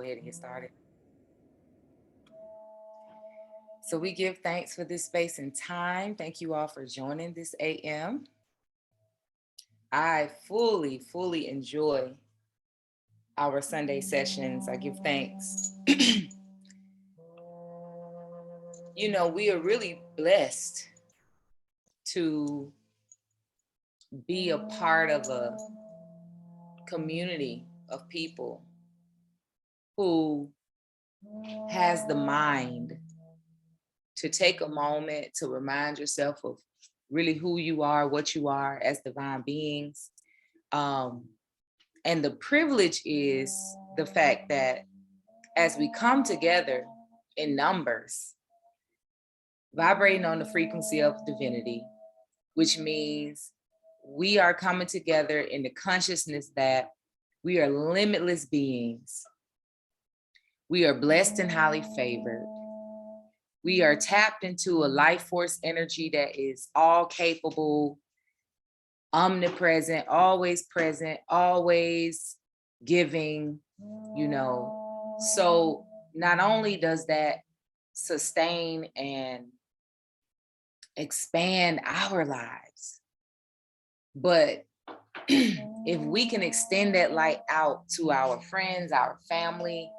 ahead and get started. So we give thanks for this space and time. Thank you all for joining this AM. I fully enjoy our Sunday sessions. I give thanks. We are really blessed to be a part of a community of people who has the mind to take a moment to remind yourself of really who you are, what you are as divine beings. And the privilege is the fact that as we come together in numbers, vibrating on the frequency of divinity, which means we are coming together in the consciousness that we are limitless beings. We are blessed and highly favored. We are tapped into a life force energy that is all capable, omnipresent, always present, always giving, So not only does that sustain and expand our lives, but if we can extend that light out to our friends, our family,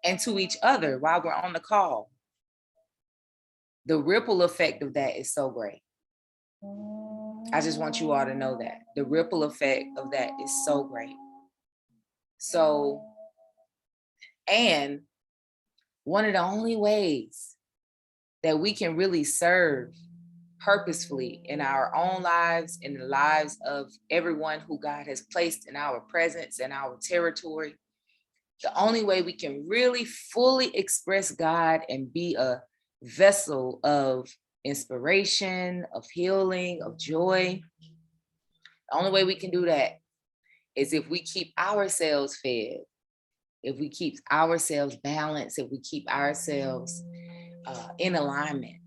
and to each other while we're on the call, the ripple effect of that is so great. I just want you all to know that the ripple effect of that is so great. So, and one of the only ways that we can really serve purposefully in our own lives, in the lives of everyone who God has placed in our presence and our territory, the only way we can really fully express God and be a vessel of inspiration, of healing, of joy, the only way we can do that is if we keep ourselves fed, if we keep ourselves balanced, if we keep ourselves in alignment.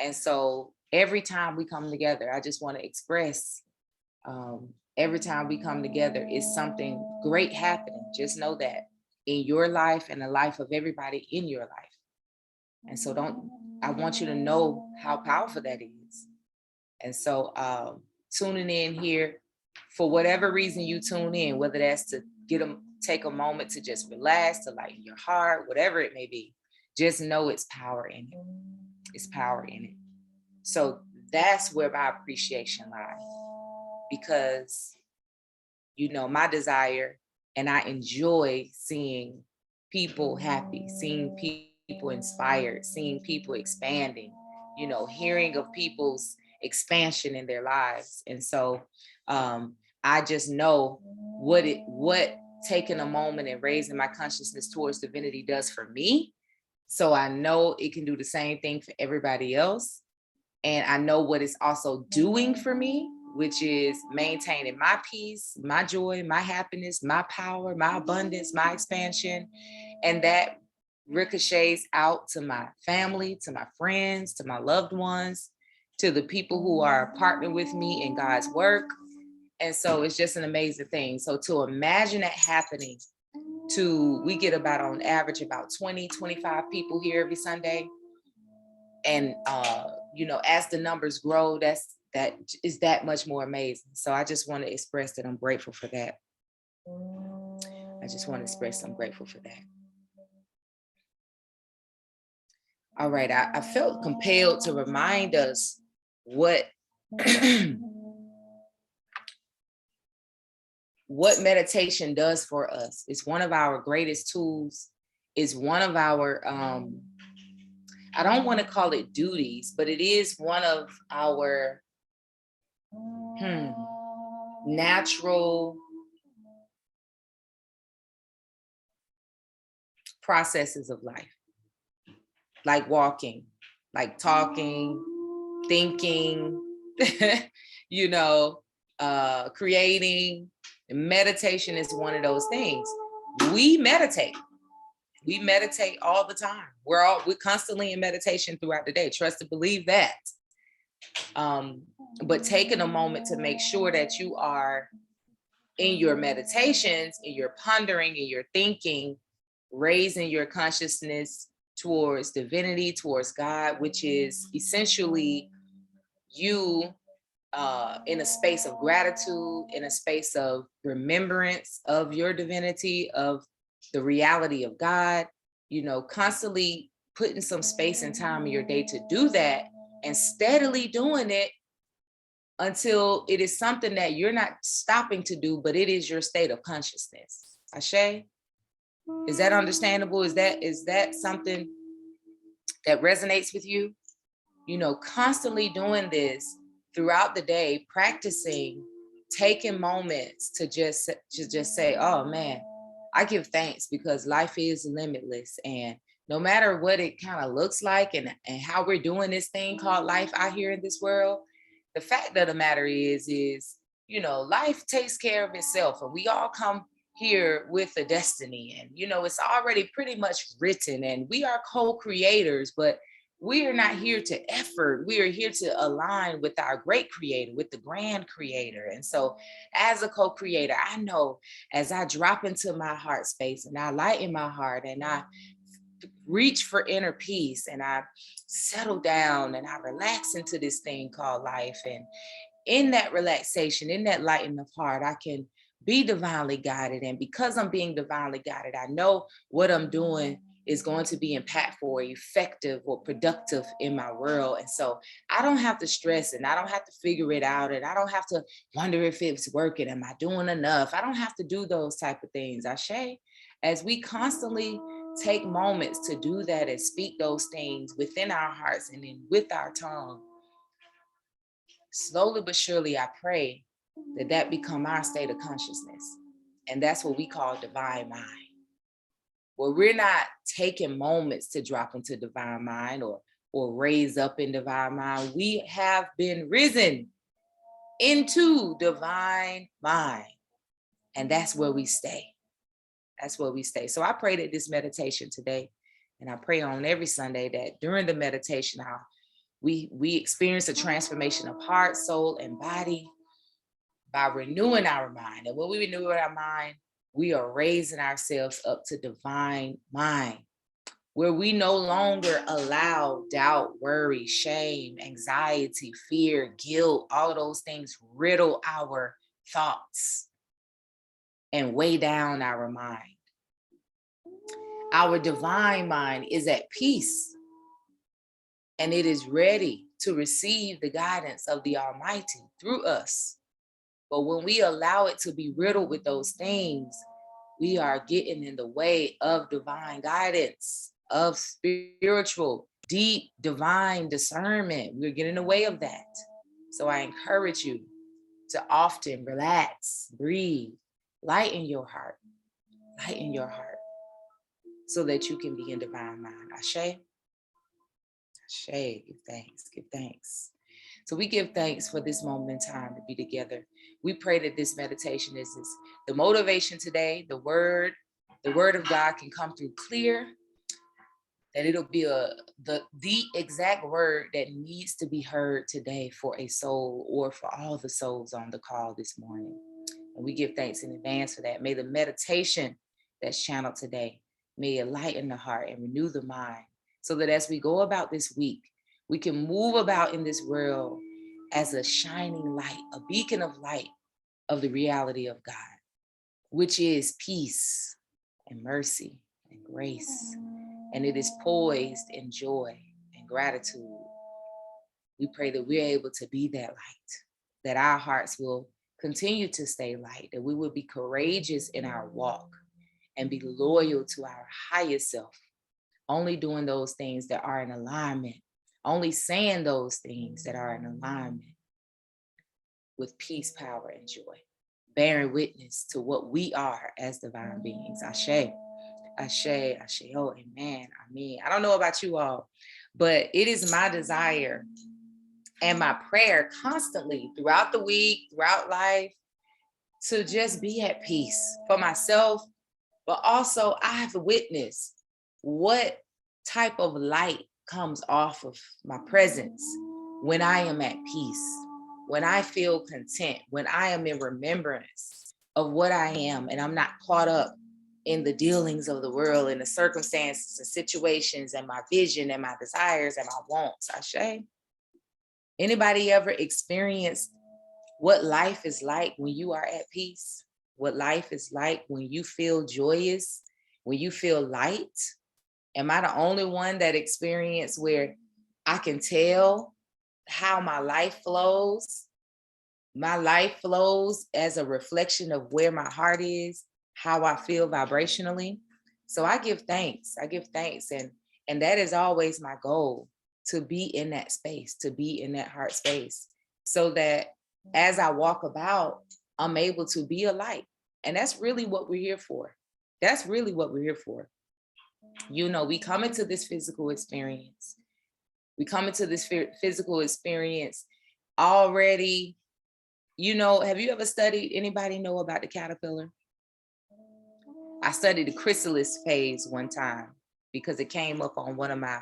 And so every time we come together, I just want to express, every time we come together is something great happening. Just know that in your life and the life of everybody in your life. And so I want you to know how powerful that is. And so tuning in here, for whatever reason you tune in, whether that's to take a moment to just relax, to lighten your heart, whatever it may be, just know it's power in it. It's power in it. So that's where my appreciation lies, because, my desire, and I enjoy seeing people happy, seeing people inspired, seeing people expanding, hearing of people's expansion in their lives. And so I just know what taking a moment and raising my consciousness towards divinity does for me. So I know it can do the same thing for everybody else. And I know what it's also doing for me, which is maintaining my peace, my joy, my happiness, my power, my abundance, my expansion. And that ricochets out to my family, to my friends, to my loved ones, to the people who are partnering with me in God's work. And so it's just an amazing thing. So to imagine that happening, we get about on average about 20, 25 people here every Sunday. And as the numbers grow, that is that much more amazing. So I just want to express that I'm grateful for that. I just want to express I'm grateful for that. All right, I felt compelled to remind us what what meditation does for us. It's one of our greatest tools. It's one of our I don't want to call it duties, but it is one of our natural processes of life, like walking, like talking, thinking, creating. Meditation is one of those things. We meditate all the time. We're constantly in meditation throughout the day. Trust and believe that. But taking a moment to make sure that you are in your meditations, in your pondering, in your thinking, raising your consciousness towards divinity, towards God, which is essentially you in a space of gratitude, in a space of remembrance of your divinity, of the reality of God, constantly putting some space and time in your day to do that and steadily doing it until it is something that you're not stopping to do, but it is your state of consciousness. Ashe? Is that understandable? Is that something that resonates with you? Constantly doing this throughout the day, practicing, taking moments to just say, oh man, I give thanks because life is limitless. And no matter what it kind of looks like and how we're doing this thing called life out here in this world, the fact of the matter is, life takes care of itself, and we all come here with a destiny, and it's already pretty much written, and we are co-creators, but we are not here to effort. We are here to align with our great creator, with the grand creator. And so as a co-creator, I know as I drop into my heart space and I light in my heart and I reach for inner peace and I settle down and I relax into this thing called life. And in that relaxation, in that lighting of heart, I can be divinely guided. And because I'm being divinely guided, I know what I'm doing is going to be impactful or effective or productive in my world. And so I don't have to stress and I don't have to figure it out. And I don't have to wonder if it's working. Am I doing enough? I don't have to do those type of things. Ashe, as we constantly take moments to do that and speak those things within our hearts and then with our tongue, slowly but surely, I pray that become our state of consciousness. And that's what we call divine mind. Where we're not taking moments to drop into divine mind or raise up in divine mind. We have been risen into divine mind. And that's where we stay. That's where we stay. So I pray that this meditation today, and I pray on every Sunday that during the meditation, we experience a transformation of heart, soul, and body by renewing our mind. And when we renew our mind, we are raising ourselves up to divine mind, where we no longer allow doubt, worry, shame, anxiety, fear, guilt, all of those things riddle our thoughts and weigh down our mind. Our divine mind is at peace, and it is ready to receive the guidance of the Almighty through us. But when we allow it to be riddled with those things, we are getting in the way of divine guidance, of spiritual, deep, divine discernment. We're getting in the way of that. So I encourage you to often relax, breathe, lighten your heart, so that you can be in divine mind. Ashe? Ashe, give thanks. So we give thanks for this moment in time to be together. We pray that this meditation is the motivation today. The word of God can come through clear, that it'll be the exact word that needs to be heard today for a soul or for all the souls on the call this morning. And we give thanks in advance for that. May the meditation that's channeled today, may it lighten the heart and renew the mind, so that as we go about this week, we can move about in this world as a shining light, a beacon of light of the reality of God, which is peace and mercy and grace. And it is poised in joy and gratitude. We pray that we're able to be that light, that our hearts will continue to stay light, that we will be courageous in our walk and be loyal to our highest self, only doing those things that are in alignment, only saying those things that are in alignment with peace, power, and joy, bearing witness to what we are as divine beings. Ashe, ashe, ashe, oh, amen, amen. I don't know about you all, but it is my desire and my prayer constantly throughout the week, throughout life, to just be at peace for myself, but also I have witnessed what type of light comes off of my presence when I am at peace, when I feel content, when I am in remembrance of what I am and I'm not caught up in the dealings of the world, in the circumstances and situations and my vision and my desires and my wants. Ashe. Anybody ever experienced what life is like when you are at peace? What life is like when you feel joyous, when you feel light? Am I the only one that experienced where I can tell how my life flows? My life flows as a reflection of where my heart is, how I feel vibrationally. So I give thanks. I give thanks. And that is always my goal, to be in that space, to be in that heart space, so that as I walk about, I'm able to be a light. And that's really what we're here for. That's really what we're here for. You know, we come into this physical experience. We come into this physical experience already. You know, have you ever studied, anybody know about the caterpillar? I studied the chrysalis phase one time because it came up on one of my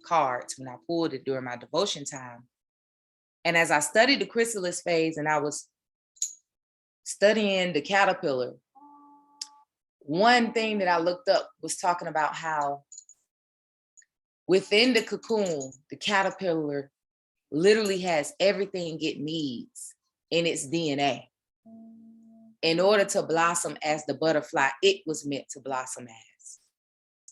cards when I pulled it during my devotion time. And as I studied the chrysalis phase and I was studying the caterpillar, one thing that I looked up was talking about how within the cocoon, the caterpillar literally has everything it needs in its DNA in order to blossom as the butterfly it was meant to blossom as.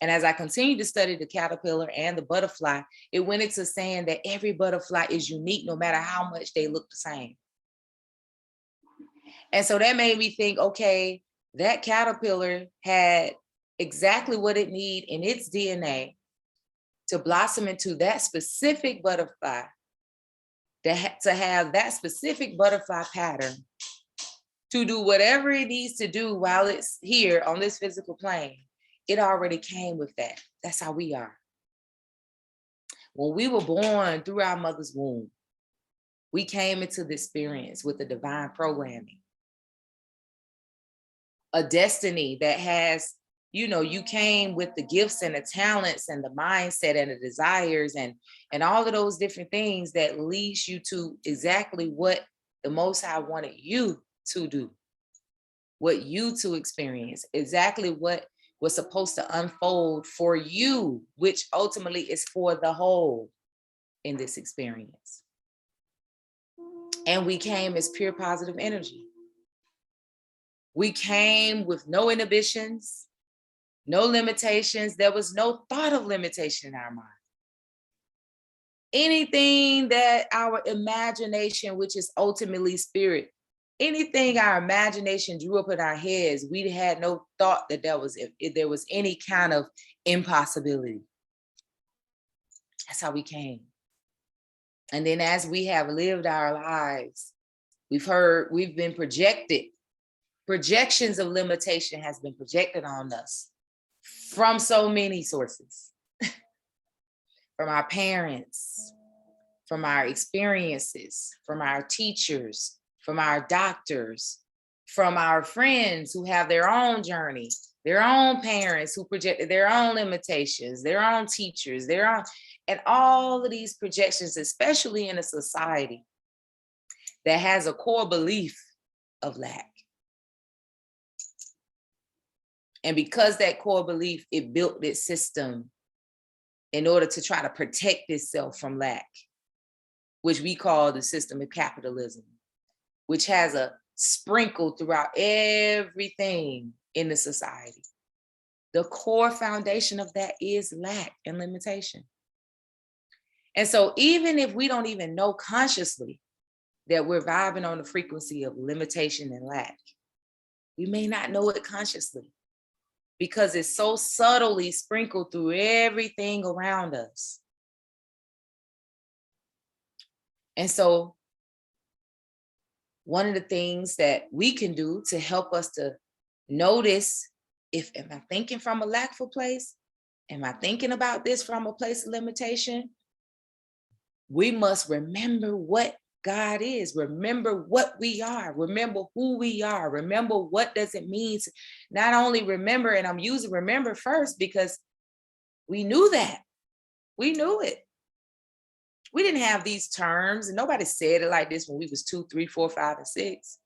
And as I continued to study the caterpillar and the butterfly, it went into saying that every butterfly is unique no matter how much they look the same. And so that made me think, okay, that caterpillar had exactly what it needed in its DNA to blossom into that specific butterfly, to have that specific butterfly pattern, to do whatever it needs to do while it's here on this physical plane. It already came with that. That's how we are. When we were born through our mother's womb, we came into the experience with the divine programming, a destiny that has, you know, you came with the gifts and the talents and the mindset and the desires and all of those different things that leads you to exactly what the Most High wanted you to do, what you to experience, exactly what was supposed to unfold for you, which ultimately is for the whole in this experience. And we came as pure positive energy. We came with no inhibitions, no limitations. There was no thought of limitation in our mind. Anything that our imagination, which is ultimately spirit, anything our imagination drew up in our heads, we had no thought that there was any kind of impossibility. That's how we came. And then as we have lived our lives, we've been projected. Projections of limitation has been projected on us from so many sources. From our parents, from our experiences, from our teachers, from our doctors, from our friends who have their own journey, their own parents who projected their own limitations, their own teachers, and all of these projections, especially in a society that has a core belief of lack. And because that core belief, it built its system in order to try to protect itself from lack, which we call the system of capitalism, which has a sprinkle throughout everything in the society. The core foundation of that is lack and limitation. And so even if we don't even know consciously that we're vibing on the frequency of limitation and lack, we may not know it consciously because it's so subtly sprinkled through everything around us. And so one of the things that we can do to help us to notice, am I thinking from a lackful place? Am I thinking about this from a place of limitation? We must remember what God is. Remember what we are. Remember who we are. Remember what does it mean to not only remember, and I'm using remember first because we knew that. We knew it. We didn't have these terms, and nobody said it like this when we was 2, 3, 4, 5, and 6.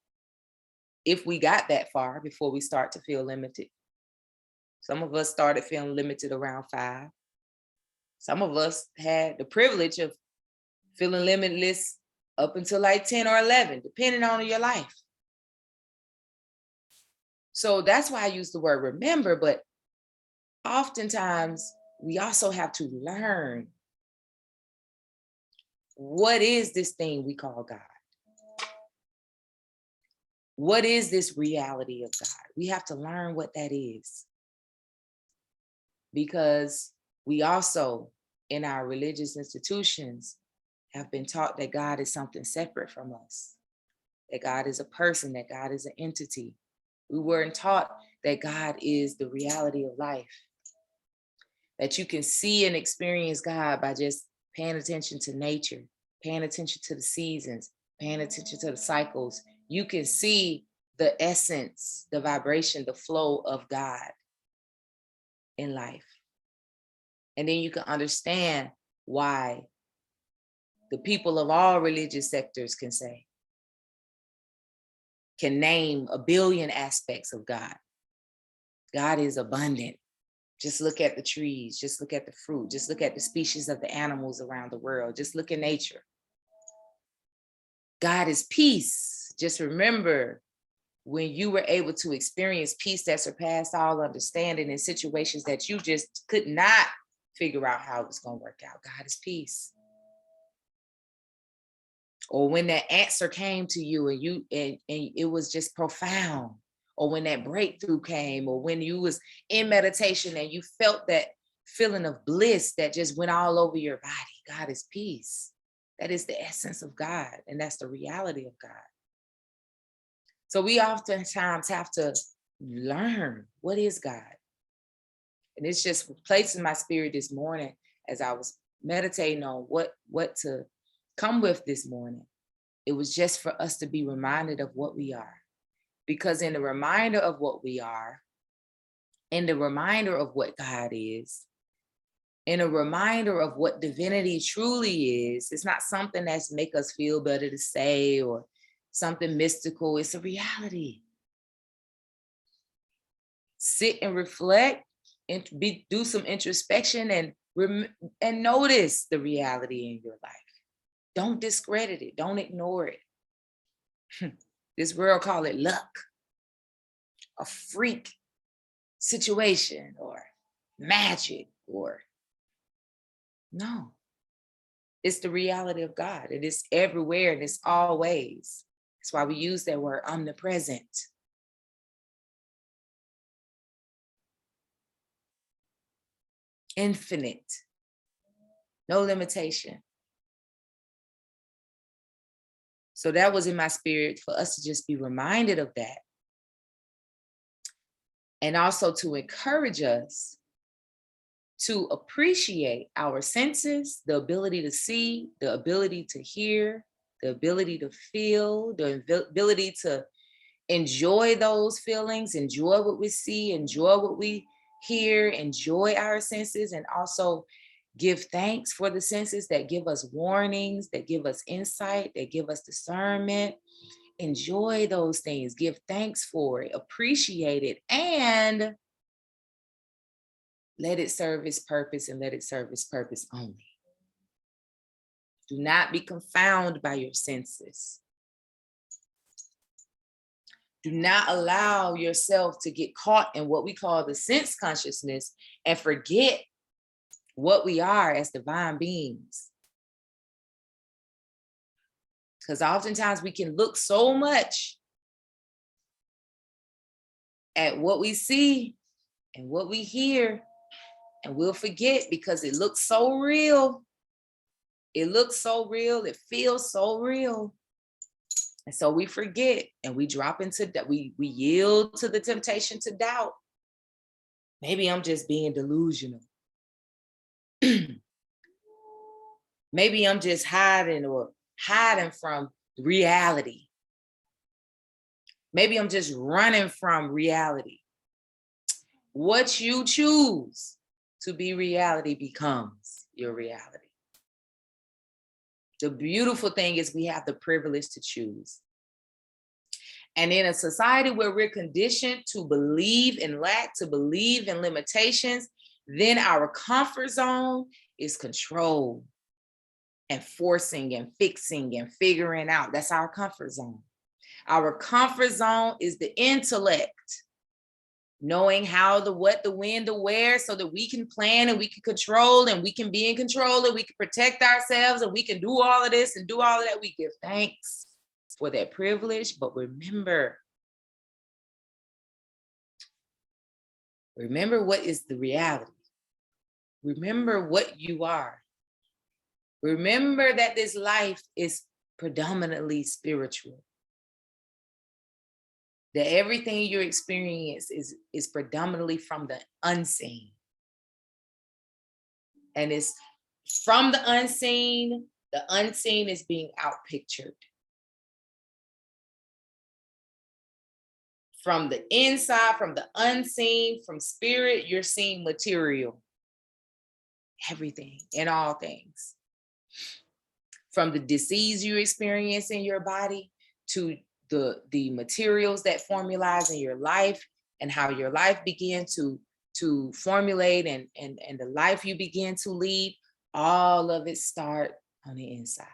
If we got that far before we start to feel limited. Some of us started feeling limited around 5. Some of us had the privilege of feeling limitless up until like 10 or 11, depending on your life. So that's why I use the word remember, but oftentimes we also have to learn, what is this thing we call God? What is this reality of God? We have to learn what that is. Because we also, in our religious institutions, have been taught that God is something separate from us, that God is a person, that God is an entity. We weren't taught that God is the reality of life, that you can see and experience God by just paying attention to nature, paying attention to the seasons, paying attention to the cycles. You can see the essence, the vibration, the flow of God in life. And then you can understand why the people of all religious sectors can name a billion aspects of God. God is abundant. Just look at the trees, just look at the fruit, just look at the species of the animals around the world, just look at nature. God is peace. Just remember when you were able to experience peace that surpassed all understanding in situations that you just could not figure out how it was going to work out. God is peace. Or when that answer came to you and it was just profound, or when that breakthrough came, or when you was in meditation and you felt that feeling of bliss that just went all over your body. God is peace. That is the essence of God, and that's the reality of God. So we oftentimes have to learn, what is God? And it's just placed in my spirit this morning as I was meditating on what to come with this morning. It was just for us to be reminded of what we are. Because in the reminder of what we are, in the reminder of what God is, in a reminder of what divinity truly is, it's not something that's make us feel better to say or something mystical. It's a reality. Sit and reflect and do some introspection and notice the reality in your life. Don't discredit it. Don't ignore it. This world call it luck, a freak situation, or magic, or no. It's the reality of God. It is everywhere and it's always. That's why we use that word omnipresent. Infinite. No limitation. So that was in my spirit for us to just be reminded of that. And also to encourage us to appreciate our senses, the ability to see, the ability to hear, the ability to feel, the ability to enjoy those feelings, enjoy what we see, enjoy what we hear, enjoy our senses, and also give thanks for the senses that give us warnings, that give us insight, that give us discernment. Enjoy those things, give thanks for it, appreciate it, and let it serve its purpose, and let it serve its purpose only. Do not be confounded by your senses. Do not allow yourself to get caught in what we call the sense consciousness and forget what we are as divine beings. Because oftentimes we can look so much at what we see and what we hear, and we'll forget because it looks so real. It looks so real. It feels so real. And so we forget and we drop into that. We yield to the temptation to doubt. Maybe I'm just being delusional. Maybe I'm just hiding from reality. Maybe I'm just running from reality. What you choose to be reality becomes your reality. The beautiful thing is we have the privilege to choose. And in a society where we're conditioned to believe in lack, to believe in limitations, then our comfort zone is control and forcing and fixing and figuring out. That's our comfort zone. Our comfort zone is the intellect, knowing how, what, the when, the where, so that we can plan and we can control and we can be in control and we can protect ourselves and we can do all of this and do all of that. We give thanks for that privilege. But remember what is the reality. Remember what you are. Remember that this life is predominantly spiritual. That everything you experience is predominantly from the unseen. And it's from the unseen is being outpictured. From the inside, from the unseen, from spirit, you're seeing material. Everything and all things. From the disease you experience in your body to the materials that formalize in your life and how your life began to formulate and the life you begin to lead, all of it start on the inside.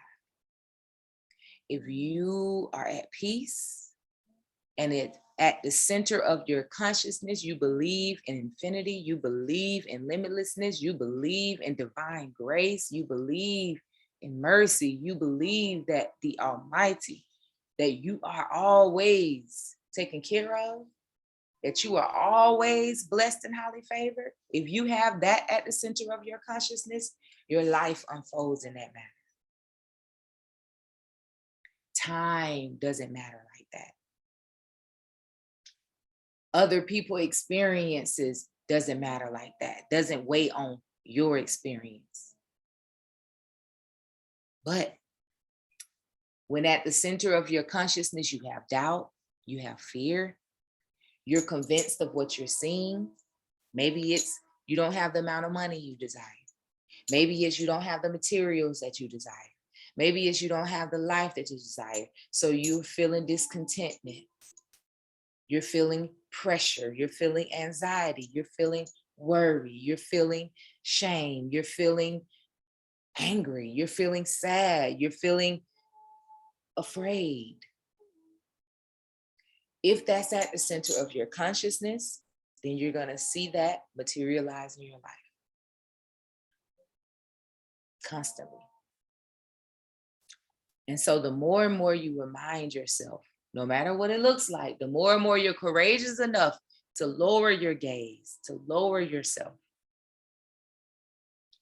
If you are at peace and it at the center of your consciousness, you believe in infinity, you believe in limitlessness, you believe in divine grace, you believe in mercy, you believe that the Almighty, that you are always taken care of, that you are always blessed and highly favored. If you have that at the center of your consciousness, your life unfolds in that manner. Time doesn't matter like that. Other people's experiences doesn't matter like that, doesn't weigh on your experience. But when at the center of your consciousness, you have doubt, you have fear, you're convinced of what you're seeing. Maybe it's you don't have the amount of money you desire. Maybe it's you don't have the materials that you desire. Maybe it's you don't have the life that you desire. So you're feeling discontentment. You're feeling pressure. You're feeling anxiety. You're feeling worry. You're feeling shame. You're feeling angry. You're feeling sad. You're feeling afraid. If that's at the center of your consciousness, then you're going to see that materialize in your life constantly. And so the more and more you remind yourself, no matter what it looks like, the more and more you're courageous enough to lower your gaze, to lower yourself.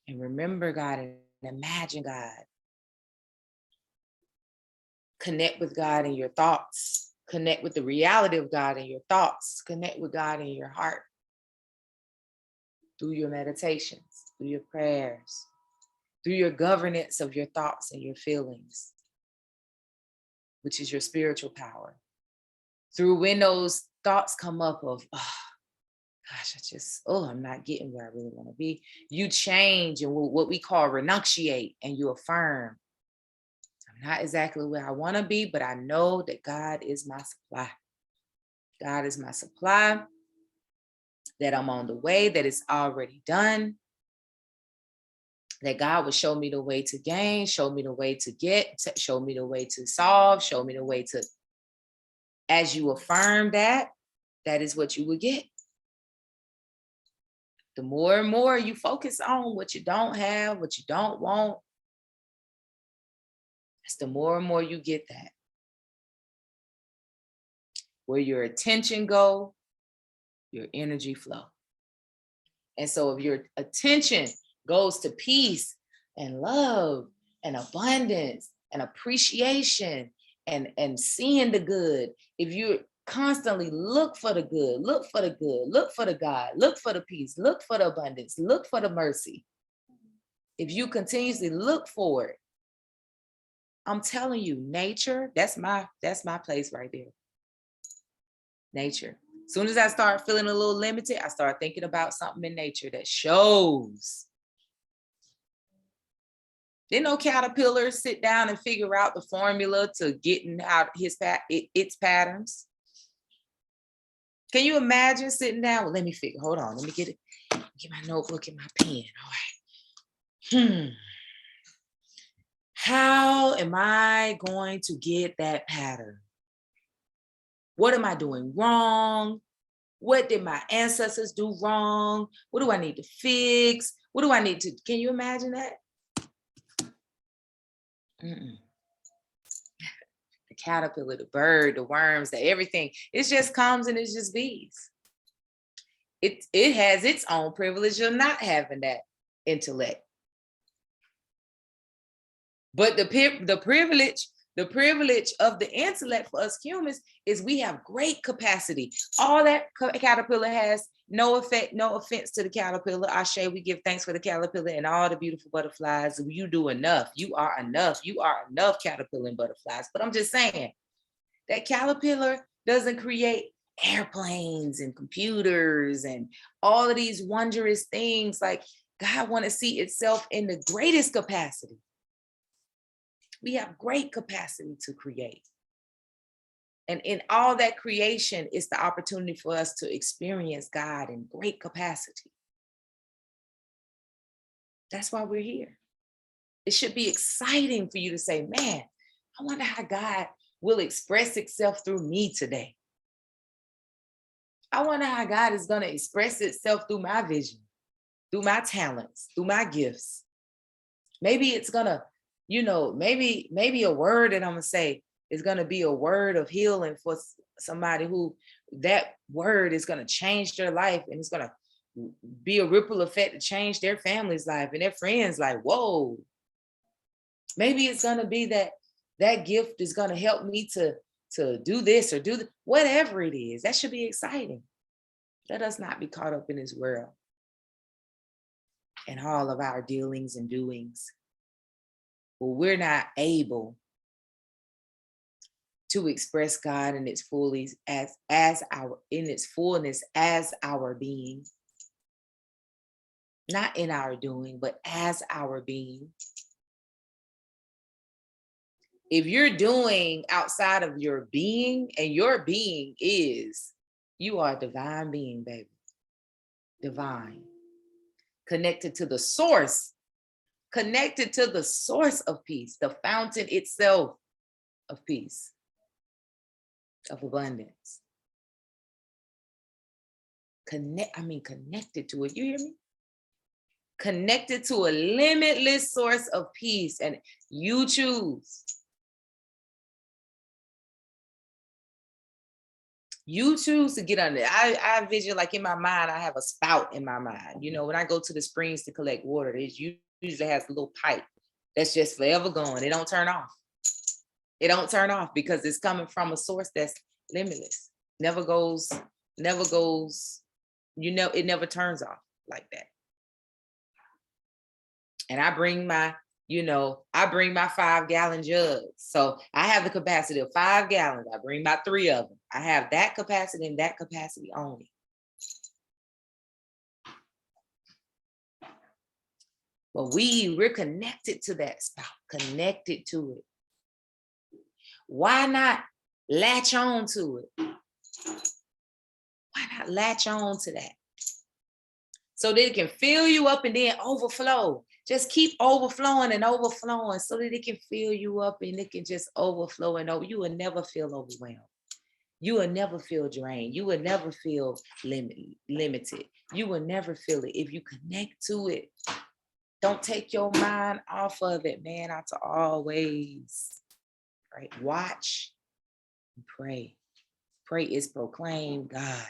And remember God and imagine God. Connect with God in your thoughts. Connect with the reality of God in your thoughts. Connect with God in your heart. Through your meditations, through your prayers, through your governance of your thoughts and your feelings, which is your spiritual power. Through when those thoughts come up of, I'm not getting where I really want to be. You change and what we call renunciate, and you affirm, I'm not exactly where I want to be, but I know that God is my supply. God is my supply, that I'm on the way, that it's already done, that God will show me the way to gain, show me the way to get, show me the way to solve, show me the way to, as you affirm that, that is what you will get. The more and more you focus on what you don't have, what you don't want, it's the more and more you get that. Where your attention go, your energy flow. And so if your attention goes to peace and love and abundance and appreciation and seeing the good, if you constantly look for the good, look for the good, look for the God, look for the peace, look for the abundance, look for the mercy. If you continuously look for it, I'm telling you, nature, that's my place right there. Nature. As soon as I start feeling a little limited, I start thinking about something in nature that shows. Didn't no caterpillar sit down and figure out the formula to getting out its patterns. Can you imagine sitting down? Well, let me figure. Hold on. Let me get my notebook and my pen. All right. How am I going to get that pattern? What am I doing wrong? What did my ancestors do wrong? What do I need to fix? What do I need to, can you imagine that? The caterpillar, the bird, the worms, the everything, it just comes and it just bees. It has its own privilege of not having that intellect. But the privilege of the intellect for us humans is we have great capacity. All that caterpillar has, no offense to the caterpillar. Ashe, we give thanks for the caterpillar and all the beautiful butterflies. You do enough. You are enough. You are enough, caterpillar and butterflies. But I'm just saying, that caterpillar doesn't create airplanes and computers and all of these wondrous things. Like, God want to see itself in the greatest capacity. We have great capacity to create. And in all that creation is the opportunity for us to experience God in great capacity. That's why we're here. It should be exciting for you to say, man, I wonder how God will express itself through me today. I wonder how God is going to express itself through my vision, through my talents, through my gifts. Maybe it's going to, maybe a word that I'm going to say is going to be a word of healing for somebody who that word is going to change their life, and it's going to be a ripple effect to change their family's life and their friends' life. Whoa. Maybe it's going to be that gift is going to help me to do this or do whatever it is. That should be exciting. Let us not be caught up in this world and all of our dealings and doings. Well, we're not able to express God in its fullness as our being. Not in our doing, but as our being. If you're doing outside of your being, and your being is, you are a divine being, baby. Divine. Connected to the source. Connected to the source of peace, the fountain itself of peace, of abundance. Connected to it. You hear me? Connected to a limitless source of peace, and you choose. You choose to get under it. I envision, like, in my mind, I have a spout in my mind. When I go to the springs to collect water, it usually has a little pipe that's just forever going. It don't turn off. It don't turn off because it's coming from a source that's limitless. Never goes, it never turns off like that. And I bring my 5-gallon jug. So I have the capacity of 5 gallons. I bring about 3 of them. I have that capacity and that capacity only. But we're connected to that spout, connected to it. Why not latch on to it? Why not latch on to that? So that it can fill you up and then overflow. Just keep overflowing and overflowing so that it can fill you up and it can just overflow and over. You will never feel overwhelmed. You will never feel drained. You will never feel limited. You will never feel it if you connect to it. Don't take your mind off of it, man. I have to always, right? Watch and pray. Pray is proclaim God.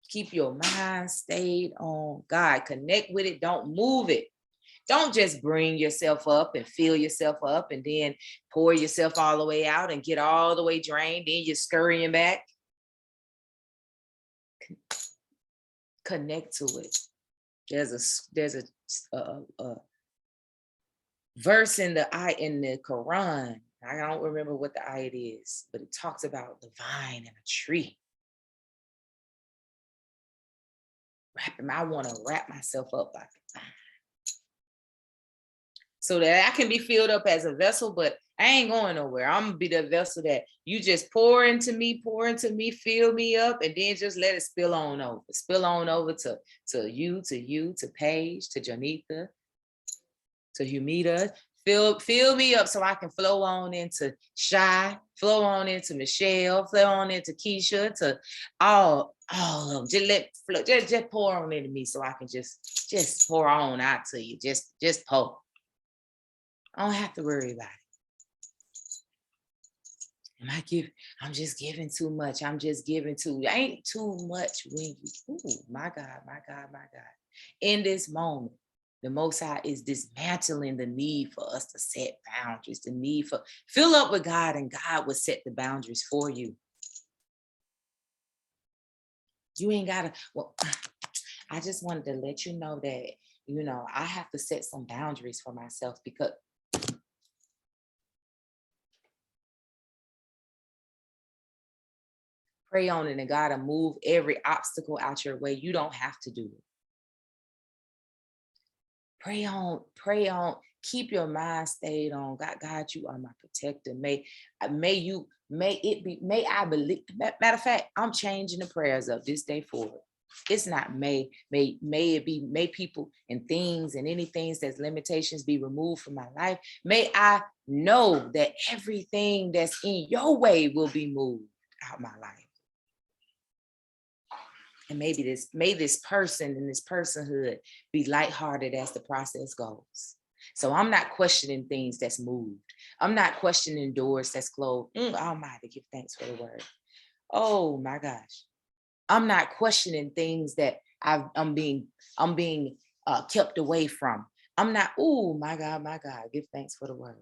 Keep your mind stayed on God. Connect with it. Don't move it. Don't just bring yourself up and fill yourself up and then pour yourself all the way out and get all the way drained. Then you're scurrying back. Connect to it. There's a verse in the Quran. I don't remember what the ayat is, but it talks about the vine and a tree. I want to wrap myself up like a vine, so that I can be filled up as a vessel, but I ain't going nowhere. I'm gonna be the vessel that you just pour into me, fill me up, and then just let it spill on over to you, to Paige, to Janitha, to Humida. Fill me up so I can flow on into Shy, flow on into Michelle, flow on into Keisha, to all of them. Just pour on into me so I can just pour on out to you. Just pour. I don't have to worry about it. I'm just giving too much. I'm just giving too. Ain't too much when you, my God. In this moment, the Most High is dismantling the need for us to set boundaries, the need for fill up with God, and God will set the boundaries for you. You ain't gotta, well, I just wanted to let you know that, I have to set some boundaries for myself, because pray on it and God will move every obstacle out your way. You don't have to do it. Pray on, keep your mind stayed on God. You are my protector. May I believe. Matter of fact, I'm changing the prayers up this day forward. It's not may people and things and any things that's limitations be removed from my life. May I know that everything that's in your way will be moved out my life. And may this person and this personhood be lighthearted as the process goes. So I'm not questioning things that's moved. I'm not questioning doors that's closed. Almighty, give thanks for the word. Oh my gosh. I'm not questioning things that I'm being kept away from. I'm not, my God, give thanks for the word.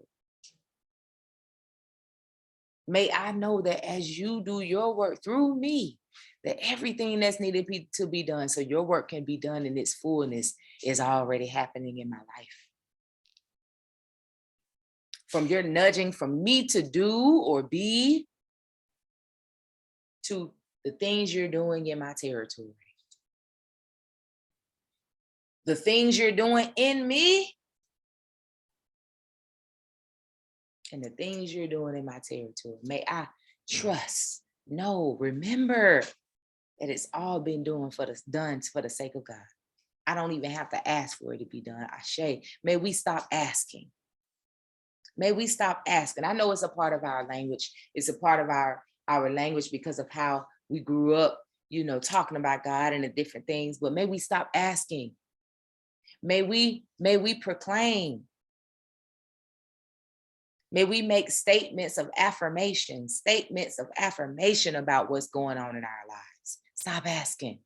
May I know that as you do your work through me, that everything that's needed to be done so your work can be done in its fullness is already happening in my life. From your nudging from me to do or be to the things you're doing in my territory. The things you're doing in me and the things you're doing in my territory. May I trust, remember that it's all been done for the sake of God. I don't even have to ask for it to be done. Ashe. May we stop asking. May we stop asking. I know it's a part of our language. It's a part of our language because of how we grew up, talking about God and the different things, but may we stop asking. May we proclaim. May we make statements of affirmation about what's going on in our lives. Stop asking.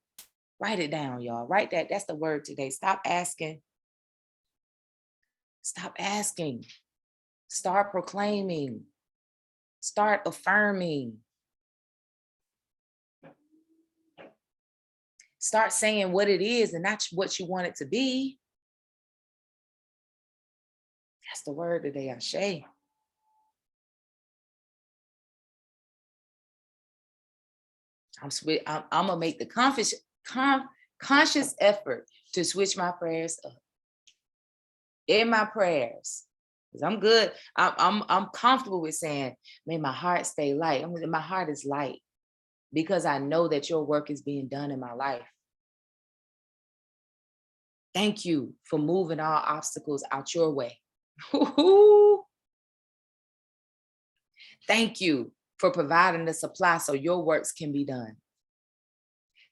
Write it down, y'all. Write that. That's the word today. Stop asking. Stop asking. Start proclaiming. Start affirming. Start saying what it is and not what you want it to be. That's the word today, Ashe. I'm gonna make the conscious effort to switch my prayers up. In my prayers, because I'm good. I'm comfortable with saying, may my heart stay light. My heart is light because I know that your work is being done in my life. Thank you for moving all obstacles out your way. Thank you for providing the supply so your works can be done.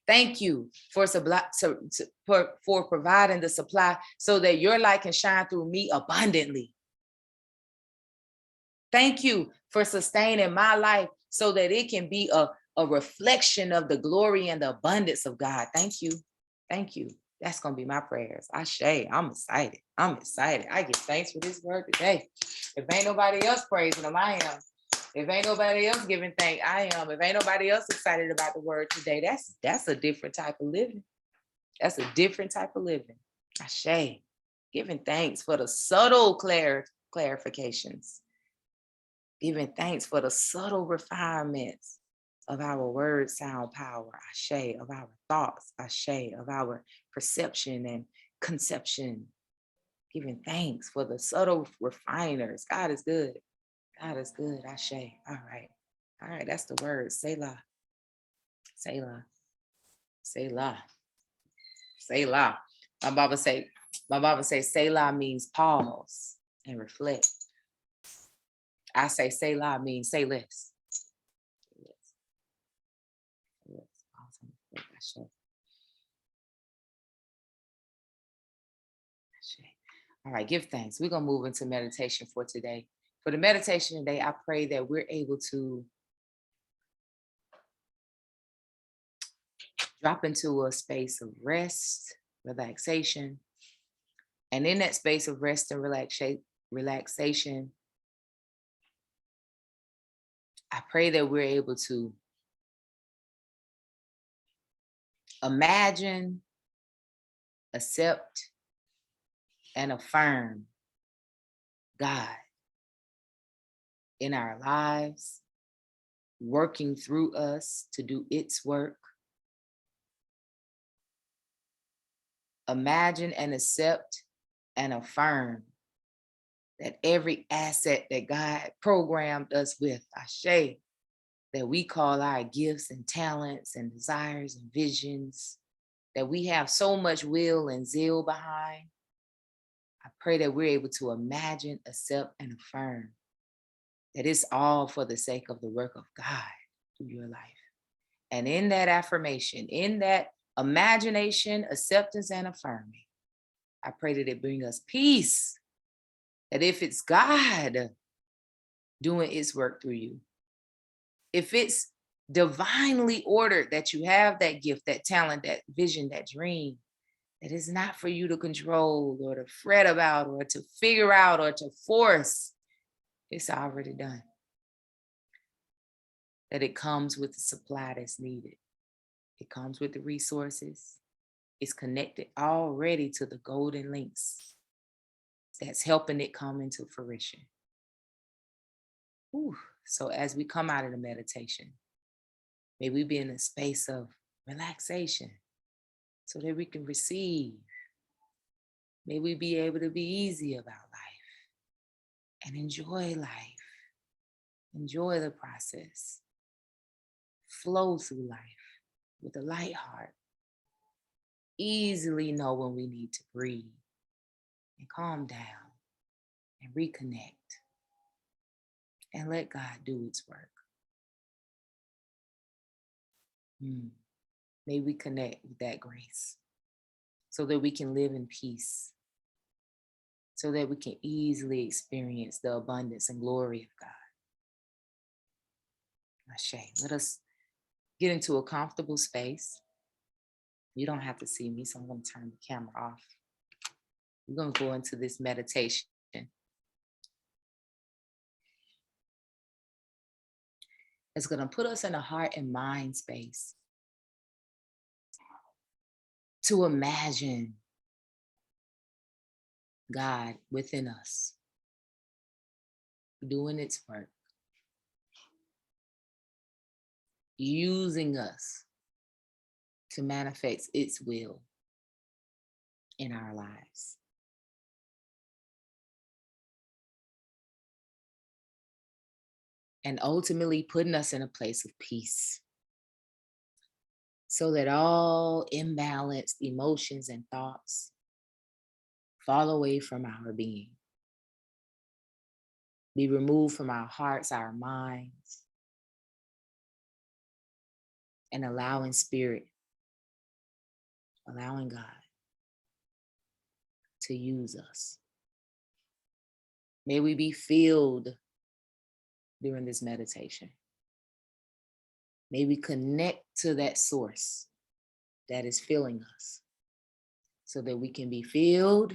Thank you for providing the supply so that your light can shine through me abundantly. Thank you for sustaining my life so that it can be a reflection of the glory and the abundance of God. Thank you. Thank you. That's going to be my prayers. Ashe, I'm excited. I give thanks for this word today. If ain't nobody else praising him, I am. If ain't nobody else giving thanks, I am. If ain't nobody else excited about the word today, that's a different type of living. That's a different type of living. Ashe, giving thanks for the subtle clarifications. Giving thanks for the subtle refinements of our word sound power, Ashe, of our thoughts, Ashe, of our perception and conception. Giving thanks for the subtle refiners. God is good. God is good. Ashe. All right. All right. That's the word. Selah. Selah. Selah. Selah. My Baba say Selah means pause and reflect. I say Selah means say less. All right, give thanks. We're going to move into meditation for today. For the meditation today, I pray that we're able to drop into a space of rest, relaxation. And in that space of rest and relaxation, I pray that we're able to imagine, accept, and affirm God in our lives, working through us to do its work. Imagine and accept and affirm that every asset that God programmed us with, Ashe, that we call our gifts and talents and desires and visions, that we have so much will and zeal behind. I pray that we're able to imagine, accept, and affirm that it's all for the sake of the work of God through your life. And in that affirmation, in that imagination, acceptance, and affirming, I pray that it bring us peace, that if it's God doing its work through you, if it's divinely ordered that you have that gift, that talent, that vision, that dream, that is not for you to control or to fret about or to figure out or to force, it's already done. That it comes with the supply that's needed. It comes with the resources. It's connected already to the golden links that's helping it come into fruition. Whew. So as we come out of the meditation, may we be in a space of relaxation so that we can receive. May we be able to be easy about life and enjoy life. Enjoy the process. Flow through life with a light heart. Easily know when we need to breathe and calm down and reconnect and let God do its work. May we connect with that grace so that we can live in peace, so that we can easily experience the abundance and glory of God. Ashe. Let us get into a comfortable space. You don't have to see me, so I'm going to turn the camera off. We're going to go into this meditation. It's going to put us in a heart and mind space to imagine God within us doing its work, using us to manifest its will in our lives. And ultimately putting us in a place of peace so that all imbalanced emotions and thoughts fall away from our being, be removed from our hearts, our minds, and allowing spirit, allowing God to use us. May we be filled during this meditation. May we connect to that source that is filling us so that we can be filled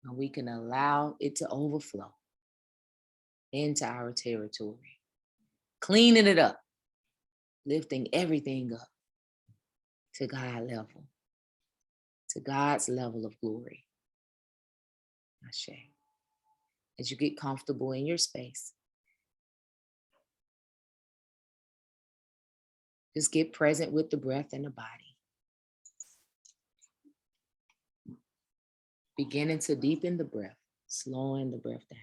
and we can allow it to overflow into our territory, cleaning it up, lifting everything up to God level, to God's level of glory. Ashe. As you get comfortable in your space, just get present with the breath and the body. Beginning to deepen the breath, slowing the breath down.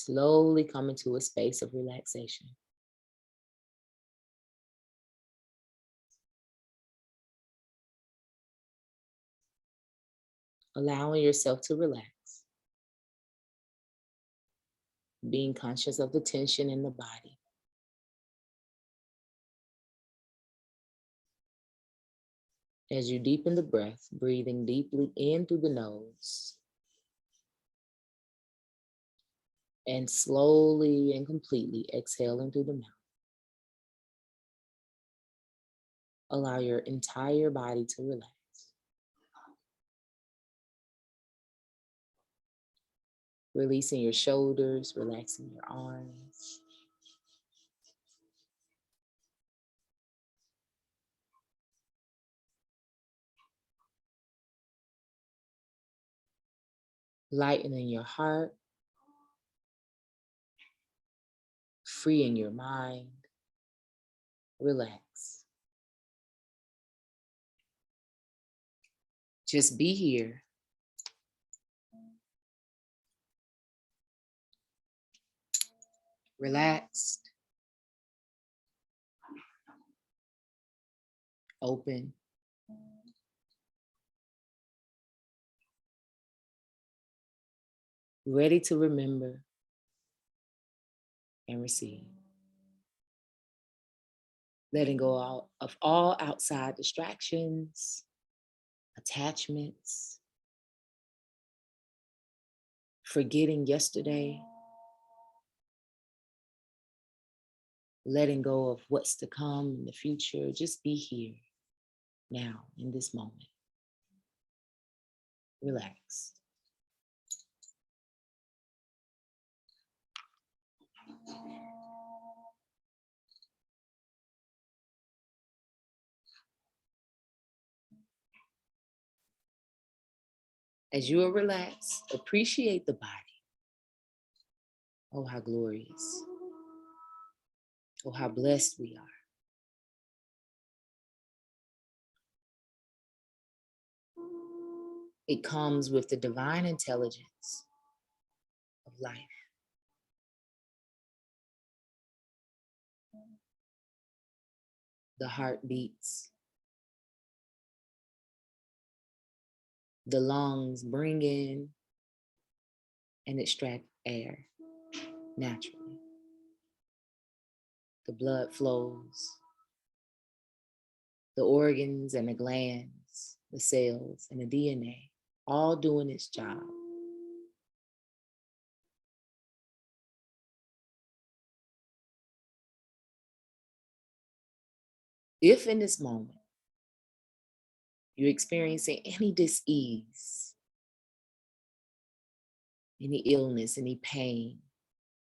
slowly come into a space of relaxation. Allowing yourself to relax, being conscious of the tension in the body. As you deepen the breath, breathing deeply in through the nose and slowly and completely exhaling through the mouth. Allow your entire body to relax. Releasing your shoulders, relaxing your arms. Lightening your heart, freeing your mind. Relax. Just be here. Relaxed, open, ready to remember and receive. Letting go of all outside distractions, attachments, forgetting yesterday, letting go of what's to come in the future. Just be here now in this moment. Relax. As you are relaxed, appreciate the body. Oh, how glorious. Oh, how blessed we are. It comes with the divine intelligence of life. The heart beats. The lungs bring in and extract air naturally. The blood flows. The organs and the glands, the cells and the DNA, all doing its job. If in this moment you're experiencing any dis-ease, any illness, any pain,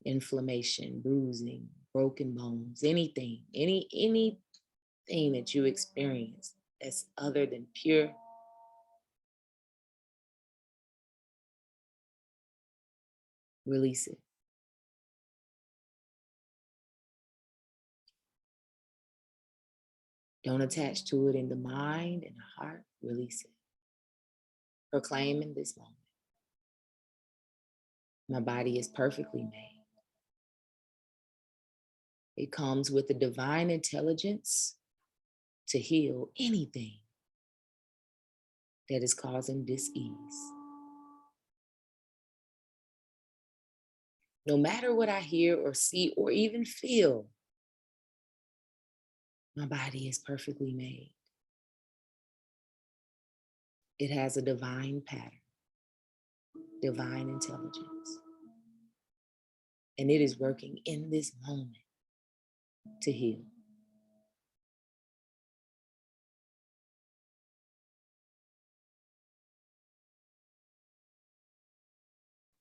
inflammation, bruising, broken bones, anything that you experience that's other than pure, release it. Don't attach to it in the mind and the heart. Release it. Proclaim in this moment, my body is perfectly made. It comes with the divine intelligence to heal anything that is causing dis-ease. No matter what I hear or see or even feel, my body is perfectly made. It has a divine pattern, divine intelligence. And it is working in this moment to heal.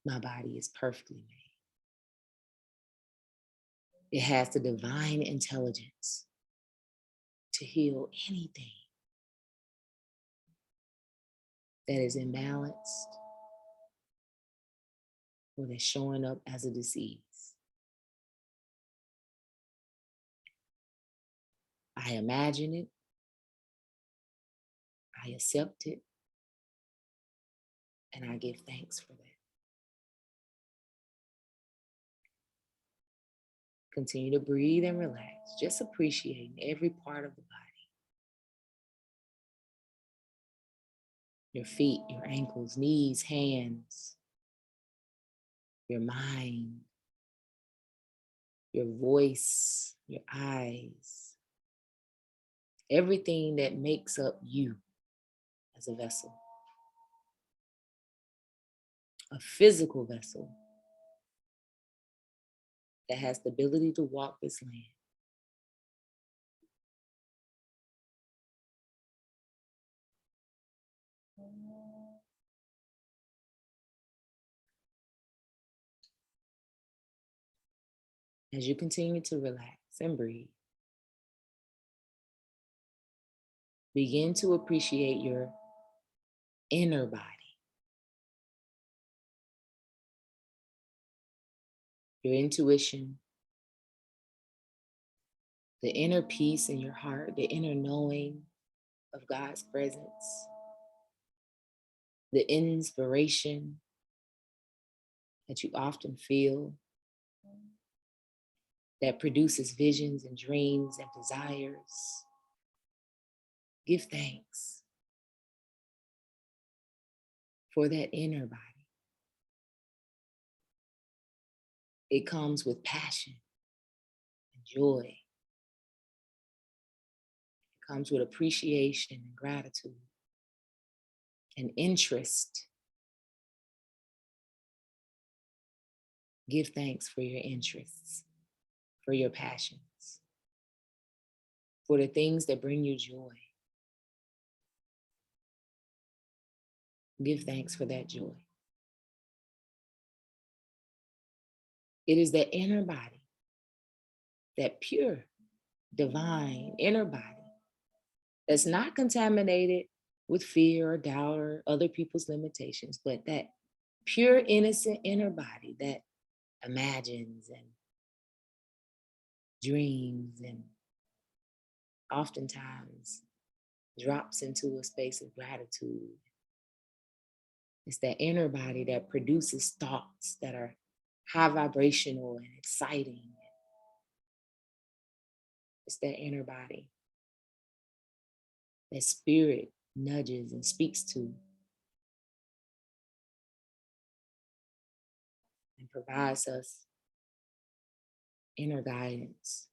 My body is perfectly made. It has the divine intelligence to heal anything that is imbalanced or that's showing up as a disease. I imagine it. I accept it. And I give thanks for that. Continue to breathe and relax, just appreciating every part of the body. Your feet, your ankles, knees, hands, your mind, your voice, your eyes, everything that makes up you as a vessel, a physical vessel that has the ability to walk this land. As you continue to relax and breathe, begin to appreciate your inner body, your intuition, the inner peace in your heart, the inner knowing of God's presence, the inspiration that you often feel that produces visions and dreams and desires. Give thanks for that inner body. It comes with passion and joy. It comes with appreciation and gratitude and interest. Give thanks for your interests, for your passions, for the things that bring you joy. Give thanks for that joy. It is that inner body, that pure, divine inner body that's not contaminated with fear or doubt or other people's limitations, but that pure, innocent inner body that imagines and dreams and oftentimes drops into a space of gratitude. It's that inner body that produces thoughts that are high vibrational and exciting. It's that inner body that spirit nudges and speaks to and provides us inner guidance.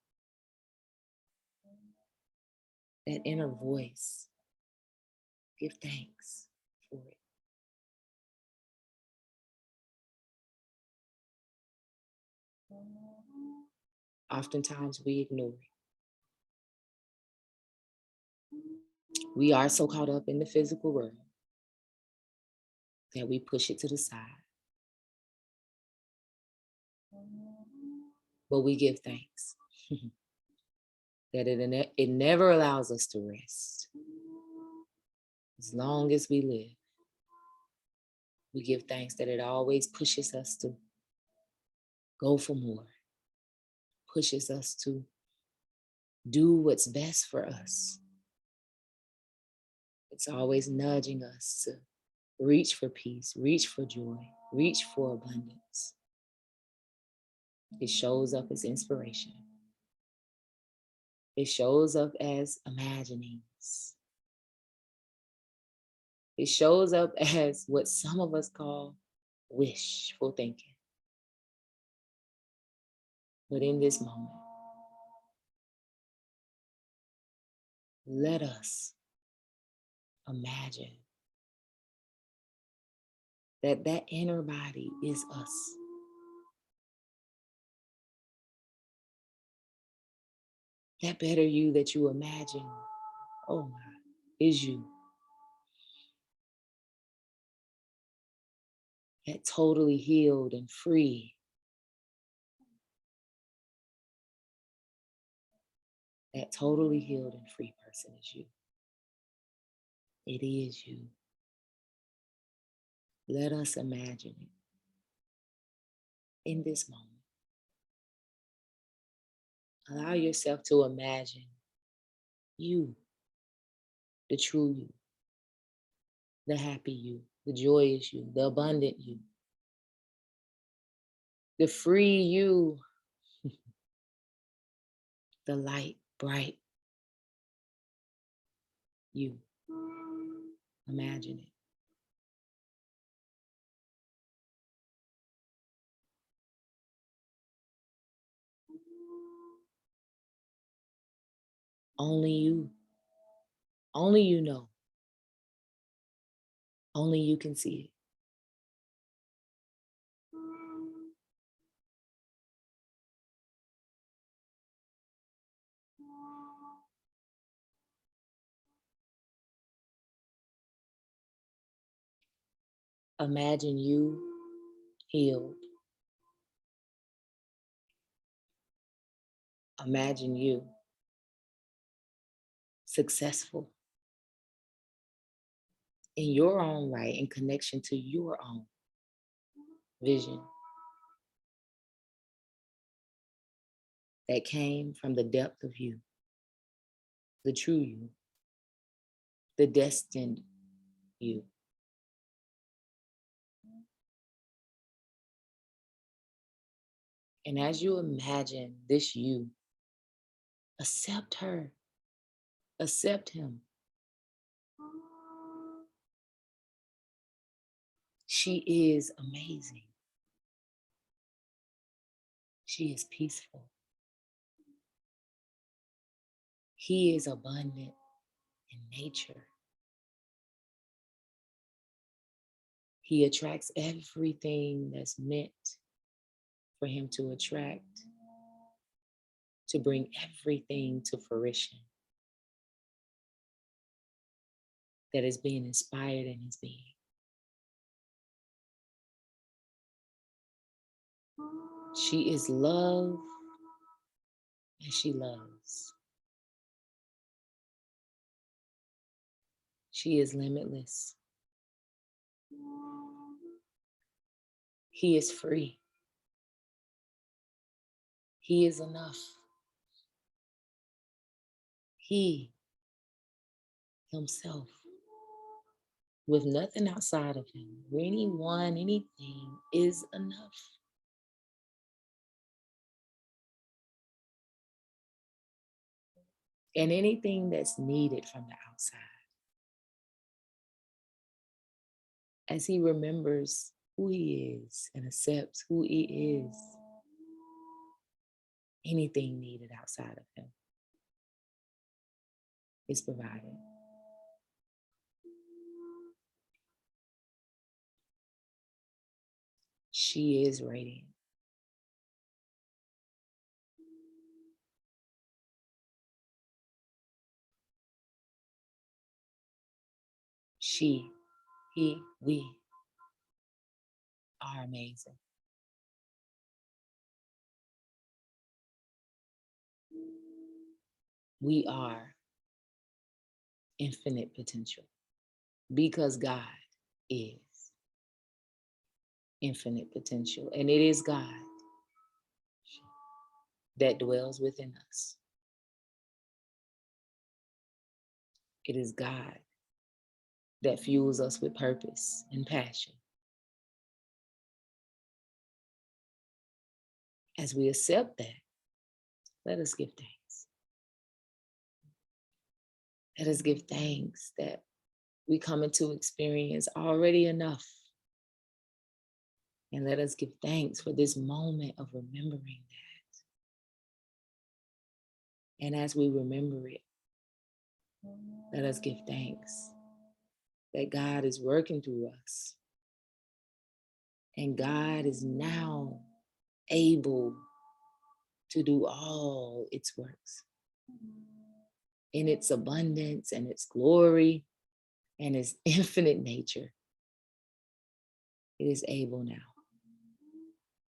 That inner voice. Give thanks for it. Oftentimes we ignore it. We are so caught up in the physical world that we push it to the side. But we give thanks that it never allows us to rest. As long as we live, we give thanks that it always pushes us to go for more, pushes us to do what's best for us. It's always nudging us to reach for peace, reach for joy, reach for abundance. It shows up as inspiration. It shows up as imaginings. It shows up as what some of us call wishful thinking. But in this moment, let us imagine that that inner body is us. That better you that you imagine, oh my, is you. That totally healed and free. That totally healed and free person is you. It is you. Let us imagine it in this moment. Allow yourself to imagine you, the true you, the happy you, the joyous you, the abundant you, the free you, the light, bright you. Imagine it. Only you. Only you know. Only you can see it. Imagine you healed. Imagine you successful in your own right, in connection to your own vision that came from the depth of you, the true you, the destined you. And as you imagine this you, accept her, accept him. She is amazing. She is peaceful. He is abundant in nature. He attracts everything that's meant for him to attract, to bring everything to fruition that is being inspired in his being. She is love, and she loves. She is limitless. He is free. He is enough. He himself, with nothing outside of him, or anyone, anything, is enough. And anything that's needed from the outside, as he remembers who he is and accepts who he is, anything needed outside of him is provided. She is radiant. She, he, we are amazing. We are infinite potential because God is infinite potential. And it is God that dwells within us. It is God that fuels us with purpose and passion. As we accept that, let us give thanks. Let us give thanks that we come into experience already enough. And let us give thanks for this moment of remembering that. And as we remember it, let us give thanks that God is working through us. And God is now able to do all its works in its abundance and its glory and its infinite nature. It is able now.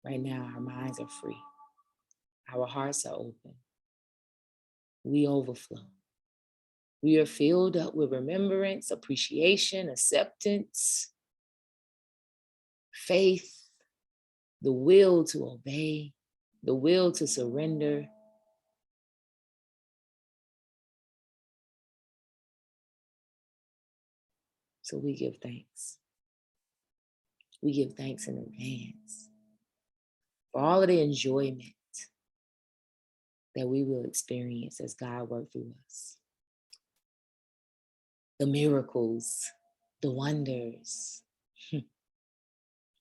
Right now, our minds are free. Our hearts are open. We overflow. We are filled up with remembrance, appreciation, acceptance, faith, the will to obey, the will to surrender. So we give thanks. We give thanks in advance for all of the enjoyment that we will experience as God works through us. The miracles, the wonders.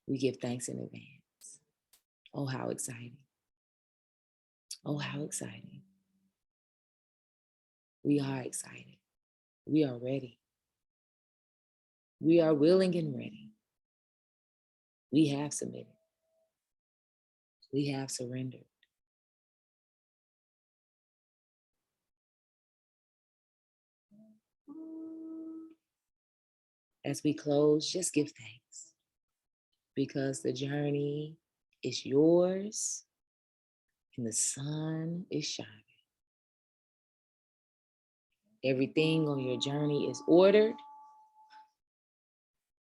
We give thanks in advance. Oh, how exciting. Oh, how exciting. We are excited. We are ready. We are willing and ready. We have submitted. We have surrendered. As we close, just give thanks, because the journey is yours and the sun is shining. Everything on your journey is ordered.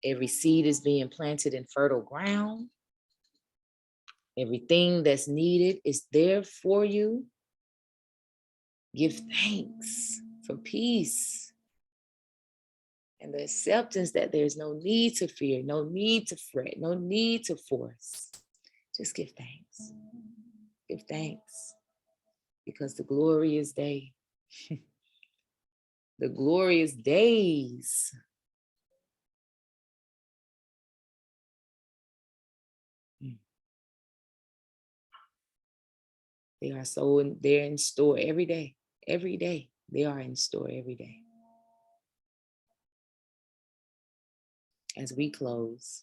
Every seed is being planted in fertile ground. Everything that's needed is there for you. Give thanks for peace and the acceptance that there's no need to fear, no need to fret, no need to force. Just give thanks. Give thanks, because the glorious day, the glorious days they're in store every day. Every day, they are in store every day. As we close,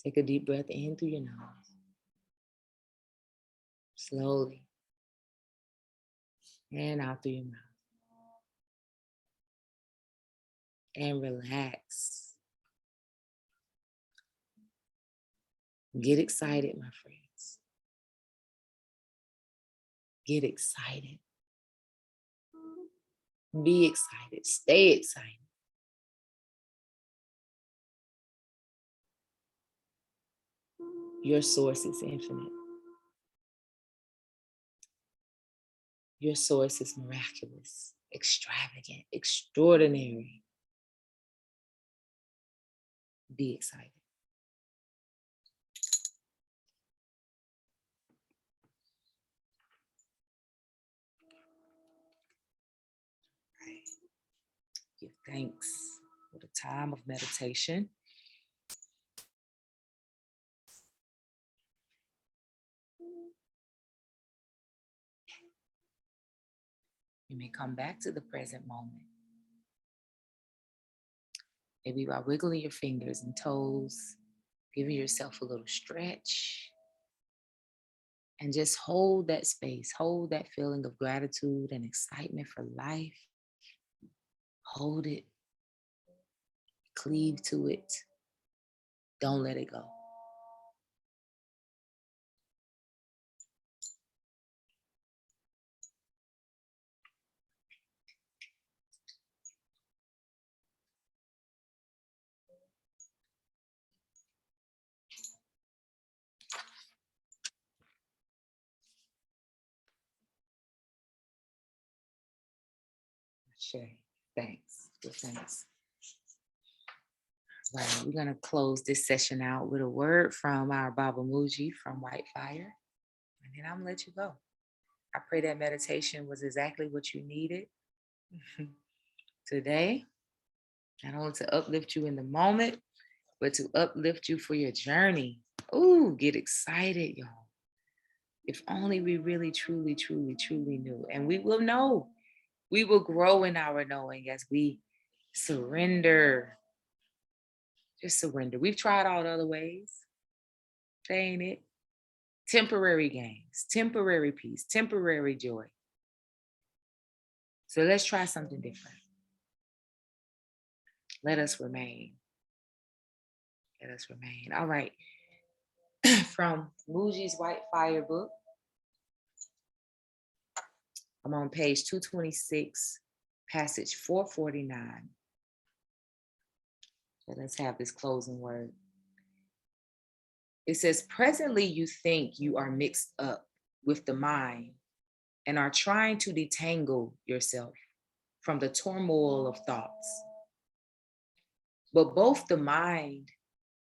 take a deep breath in through your nose. Slowly. And out through your mouth. And relax. Get excited, my friends. Get excited. Be excited. Stay excited. Your source is infinite. Your source is miraculous, extravagant, extraordinary. Be excited. Right. Give thanks for the time of meditation. You may come back to the present moment. Maybe by wiggling your fingers and toes, giving yourself a little stretch. And just hold that space, hold that feeling of gratitude and excitement for life. Hold it, cleave to it. Don't let it go. Sure. Thanks. Good thanks. Right, we're gonna close this session out with a word from our Baba Muji from White Fire, and then I'm gonna let you go. I pray that meditation was exactly what you needed today, not only to uplift you in the moment, but to uplift you for your journey. Ooh, get excited, y'all. If only we really, truly, truly, truly knew, and we will know. We will grow in our knowing as we surrender. Just surrender. We've tried all the other ways. That ain't it. Temporary gains, temporary peace, temporary joy. So let's try something different. Let us remain. Let us remain. All right. From Muji's White Fire book, I'm on page 226, passage 449. So let's have this closing word. It says, presently you think you are mixed up with the mind and are trying to detangle yourself from the turmoil of thoughts. But both the mind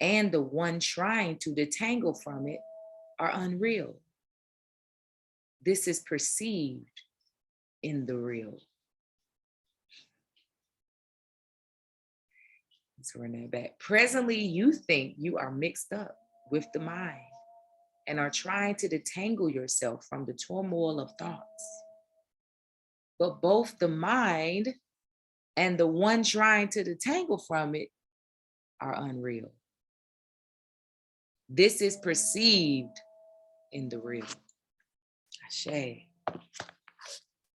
and the one trying to detangle from it are unreal. This is perceived in the real. Let's run that back. Presently, you think you are mixed up with the mind and are trying to detangle yourself from the turmoil of thoughts. But both the mind and the one trying to detangle from it are unreal. This is perceived in the real. Ashe.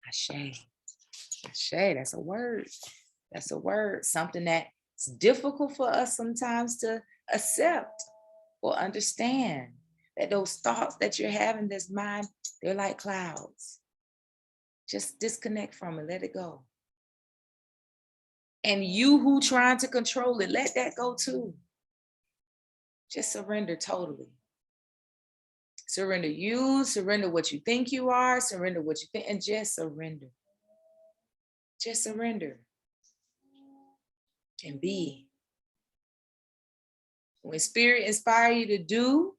Ashe. Ashe. That's a word. That's a word. Something that's difficult for us sometimes to accept or understand, that those thoughts that you're having, this mind, they're like clouds. Just disconnect from it. Let it go. And you who trying to control it, let that go too. Just surrender totally. Surrender you, surrender what you think you are, surrender what you think, and just surrender. Just surrender. And be. When spirit inspire you to do,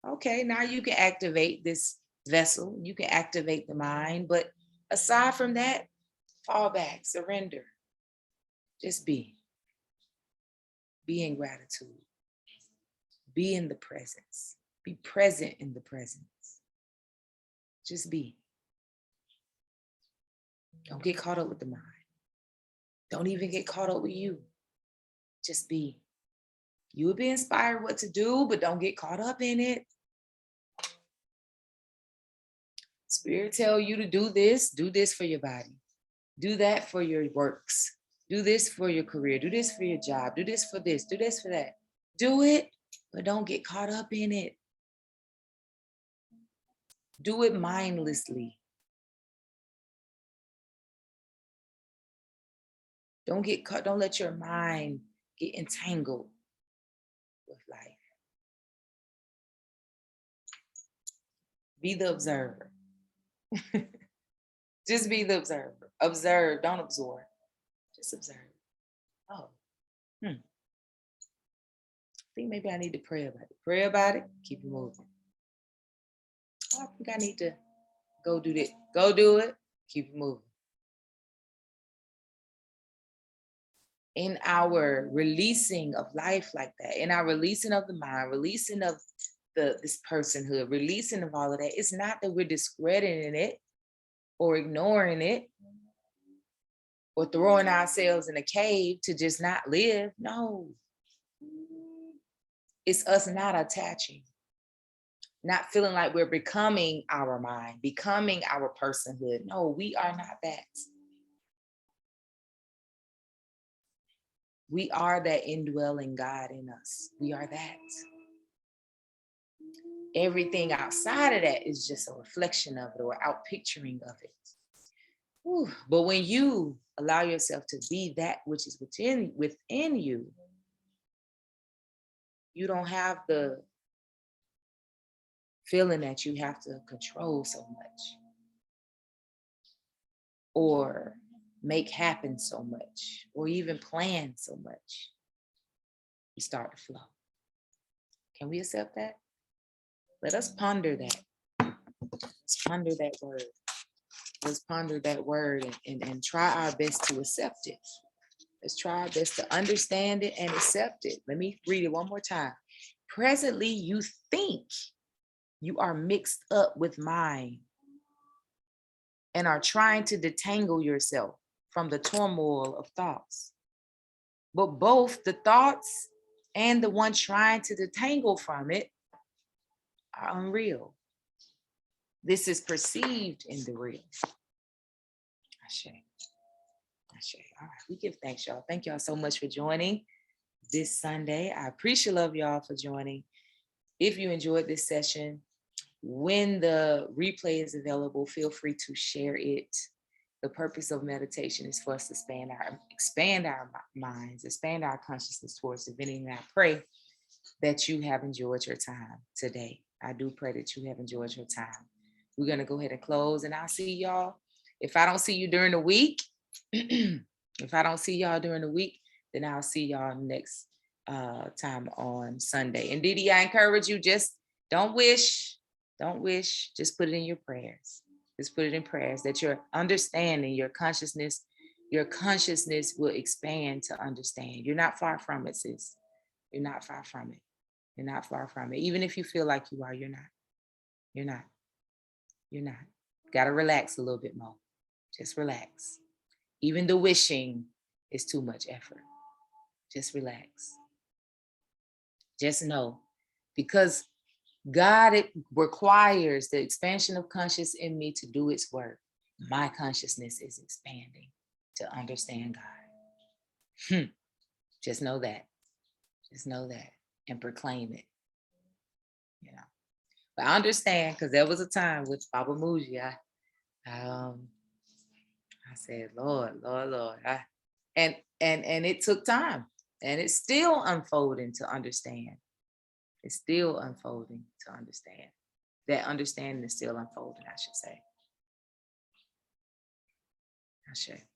okay, now you can activate this vessel, you can activate the mind, but aside from that, fall back, surrender. Just be. Be in gratitude. Be in the presence. Be present in the presence. Just be. Don't get caught up with the mind. Don't even get caught up with you. Just be. You will be inspired what to do, but don't get caught up in it. Spirit tell you to do this for your body. Do that for your works. Do this for your career. Do this for your job. Do this for this. Do this for that. Do it, but don't get caught up in it. Do it mindlessly. Don't get caught. Don't let your mind get entangled with life. Be the observer. Just be the observer. Observe, don't absorb. Just observe. Oh, I think maybe I need to pray about it. Pray about it, keep it moving. Oh, I think I need to go do that. Go do it, keep it moving. In our releasing of life like that, in our releasing of the mind, releasing of this personhood, releasing of all of that, it's not that we're discrediting it or ignoring it or throwing ourselves in a cave to just not live. No. It's us not attaching, not feeling like we're becoming our mind, becoming our personhood. No, we are not that. We are that indwelling God in us. We are that. Everything outside of that is just a reflection of it or outpicturing of it. Whew. But when you allow yourself to be that which is within you, you don't have the feeling that you have to control so much or make happen so much or even plan so much. You start to flow. Can we accept that? Let us ponder that. Let's ponder that word. Let's ponder that word and try our best to accept it. Let's try our best to understand it and accept it. Let me read it one more time. Presently, you think you are mixed up with mind and are trying to detangle yourself from the turmoil of thoughts. But both the thoughts and the one trying to detangle from it are unreal. This is perceived in the real. Ashe. Ashe. All right, we give thanks, y'all. Thank y'all so much for joining this Sunday. I appreciate love y'all for joining. If you enjoyed this session, when the replay is available, feel free to share it. The purpose of meditation is for us to expand our minds, expand our consciousness towards divinity. And I pray that you have enjoyed your time today. I do pray that you have enjoyed your time. We're going to go ahead and close, and I'll see y'all. If I don't see you during the week, then I'll see y'all next time on Sunday. And Didi, I encourage you, just don't wish, Don't wish, just put it in your prayers. Just put it in prayers that your understanding, your consciousness will expand to understand. You're not far from it, sis. You're not far from it. You're not far from it. Even if you feel like you are, you're not. You're not. You're not. Got to relax a little bit more. Just relax. Even the wishing is too much effort. Just relax. Just know, because God, it requires the expansion of conscious in me to do its work. My consciousness is expanding to understand God. Just know that. Just know that and proclaim it. You know. But I understand, because there was a time with Baba Muji, I said, Lord, Lord, Lord. And it took time. And it's still unfolding to understand. It's still unfolding to understand. That understanding is still unfolding, I should say. I should.